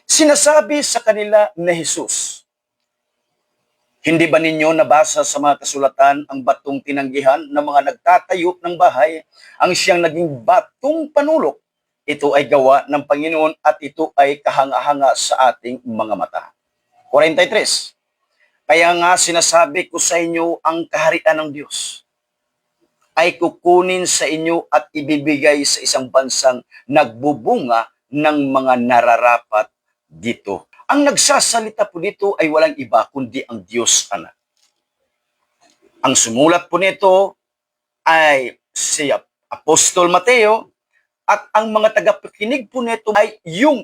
Sinasabi sa kanila ni Jesus, hindi ba ninyo nabasa sa mga kasulatan ang batong tinanggihan ng mga nagtatayo ng bahay, ang siyang naging batong panulok? Ito ay gawa ng Panginoon at ito ay kahanga-hanga sa ating mga mata. 43. Kaya nga sinasabi ko sa inyo, ang kaharian ng Diyos ay kukunin sa inyo at ibibigay sa isang bansang nagbubunga ng mga nararapat dito. Ang nagsasalita po dito ay walang iba kundi ang Diyos Anak. Ang sumulat po nito ay si Apostol Mateo at ang mga tagapakinig po nito ay yung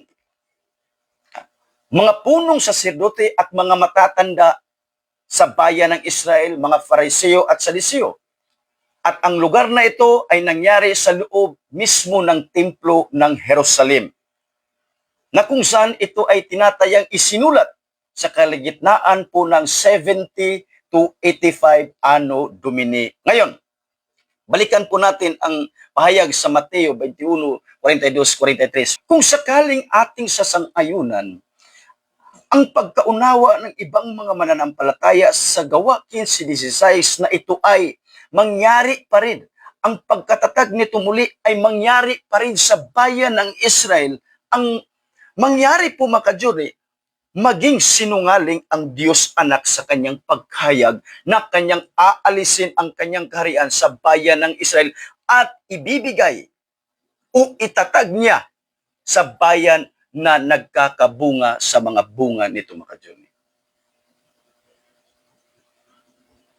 mga punong saserdote at mga matatanda sa bayan ng Israel, mga Fariseo at Sadiseo. At ang lugar na ito ay nangyari sa loob mismo ng templo ng Jerusalem, na kung saan ito ay tinatayang isinulat sa kaligitnaan po ng 70 to 85 Anno Domini. Ngayon, balikan po natin ang pahayag sa Mateo 21, 42, 43. Kung sakaling ating sasang-ayunan ang pagkaunawa ng ibang mga mananampalataya sa gawa 15:16 na ito ay mangyari pa rin, ang pagkatatag nito muli ay mangyari pa rin sa bayan ng Israel, ang mangyari po makajuri, maging sinungaling ang Diyos Anak sa kanyang paghayag na kanyang aalisin ang kanyang kaharian sa bayan ng Israel at ibibigay o itatag niya sa bayan na nagkakabunga sa mga bunga nito makajuri.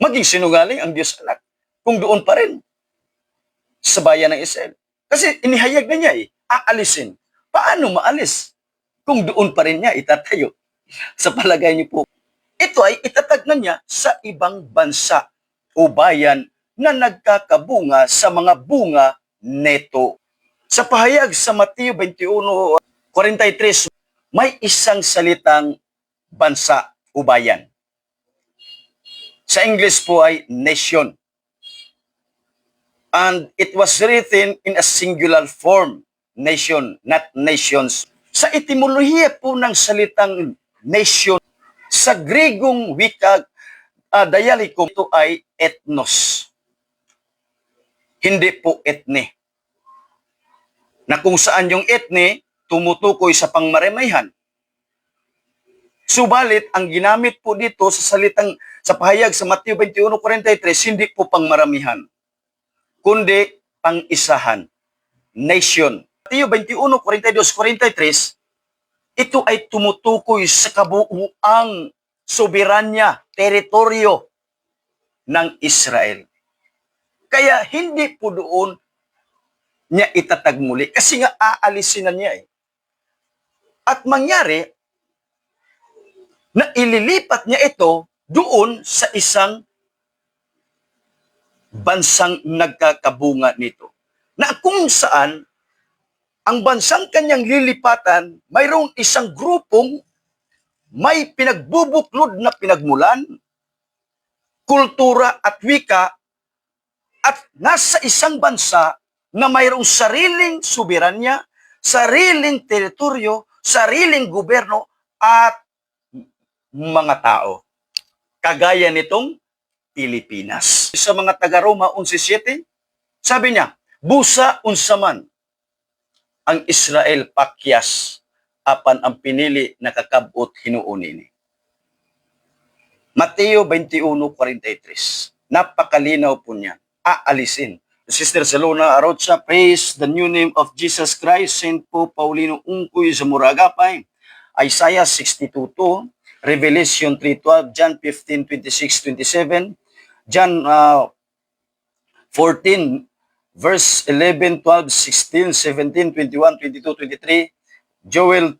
Maging sinungaling ang Diyos Anak kung doon pa rin sa bayan ng Israel. Kasi inihayag na niya aalisin. Paano maalis kung doon pa rin niya itatayo? Sa palagay niyo po, ito ay itatag na niya sa ibang bansa o bayan na nagkakabunga sa mga bunga neto. Sa pahayag sa Mateo 21:43, may isang salitang bansa o bayan. Sa English po ay nation. And it was written in a singular form, nation, not nations. Sa etimolohiya po ng salitang nation, sa Gregong wika, dialectum, ito ay ethnos. Hindi po ethne. Na kung saan yung ethne, tumutukoy sa pangmaramihan. Subalit, ang ginamit po dito sa salitang, sa pahayag sa Mateo 21:43, hindi po pangmaramihan, kundi pang-isahan, nation. Mateo 21:42-43, ito ay tumutukoy sa kabuuang soberanya, teritoryo ng Israel. Kaya hindi po doon niya itatag muli kasi nga aalisin na niya At mangyari na ililipat niya ito doon sa isang bansang nagkakabunga nito. Na kung saan ang bansang kanyang lilipatan, mayroong isang grupong may pinagbubuklod na pinagmulan, kultura at wika, at nasa isang bansa na mayroong sariling soberanya, sariling teritoryo, sariling gobyerno, at mga tao. Kagaya nitong Pilipinas. Sa mga taga-Roma 11:7, sabi niya, busa unsaman ang Israel pakyas apan ang pinili nakakabot hinuon ini. Mateo 21:43. Napakalinaw po niya. Aalisin. Sister Salona Arocha, praise the new name of Jesus Christ. Saint Po Paulino Ungkoy sa Muragapay. Isaiah 62:2, Revelation 3:12, John 15:26-27, John 14 verse 11, 12, 16, 17, 21, 22, 23, Joel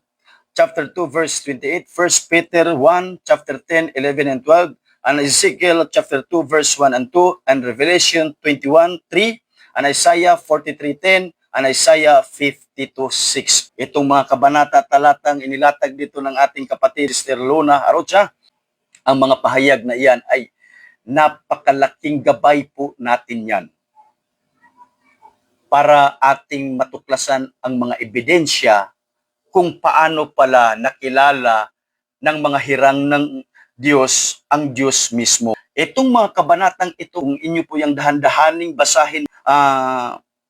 chapter 2 verse 28, 1 Peter 1 chapter 10, 11 and 12, and Ezekiel chapter 2 verse 1 and 2, and Revelation 21:3, and Isaiah 43:10, and Isaiah 52:6. Itong mga kabanata talatang inilatag dito ng ating kapatid Sister Luna Arocha, ang mga pahayag na iyan ay napakalaking gabay po natin yan para ating matuklasan ang mga ebidensya kung paano pala nakilala ng mga hirang ng Diyos ang Diyos mismo. Itong mga kabanatang ito, kung inyo po yung dahan-dahaning basahin,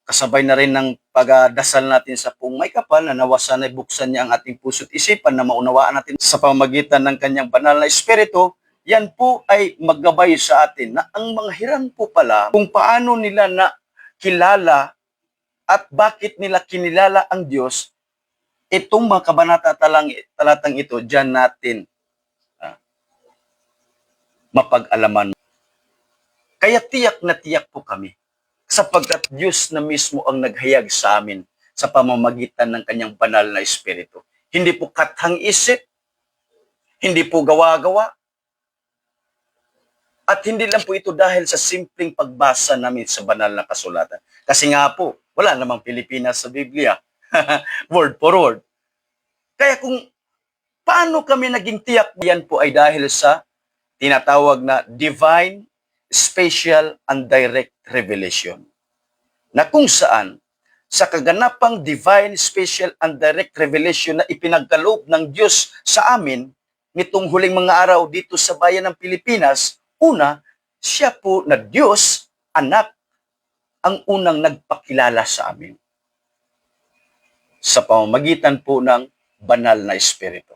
kasabay na rin ng pagdasal natin sa Poong May Kapal, na nawa sana'y buksan niya ang ating puso't isipan na maunawaan natin sa pamamagitan ng kanyang banal na Espiritu. Yan po ay maggabay sa atin na ang mga hirang po pala, kung paano nila na kilala at bakit nila kinilala ang Diyos, itong mga talatang ito, diyan natin mapag-alaman. Kaya tiyak na tiyak po kami, sapagkat Diyos na mismo ang naghayag sa amin sa pamamagitan ng kanyang banal na Espiritu. Hindi po kathang isip, hindi po gawa-gawa, at hindi lang po ito dahil sa simpleng pagbasa namin sa banal na kasulatan. Kasi nga po, wala namang Pilipinas sa Biblia. Word for word. Kaya kung paano kami naging tiyak, yan po ay dahil sa tinatawag na divine, special, and direct revelation. Na kung saan, sa kaganapang divine, special, and direct revelation na ipinagkaloob ng Diyos sa amin, nitong huling mga araw dito sa bayan ng Pilipinas, una, siya po na Diyos, anak, ang unang nagpakilala sa amin. Sa pamamagitan po ng banal na Espiritu.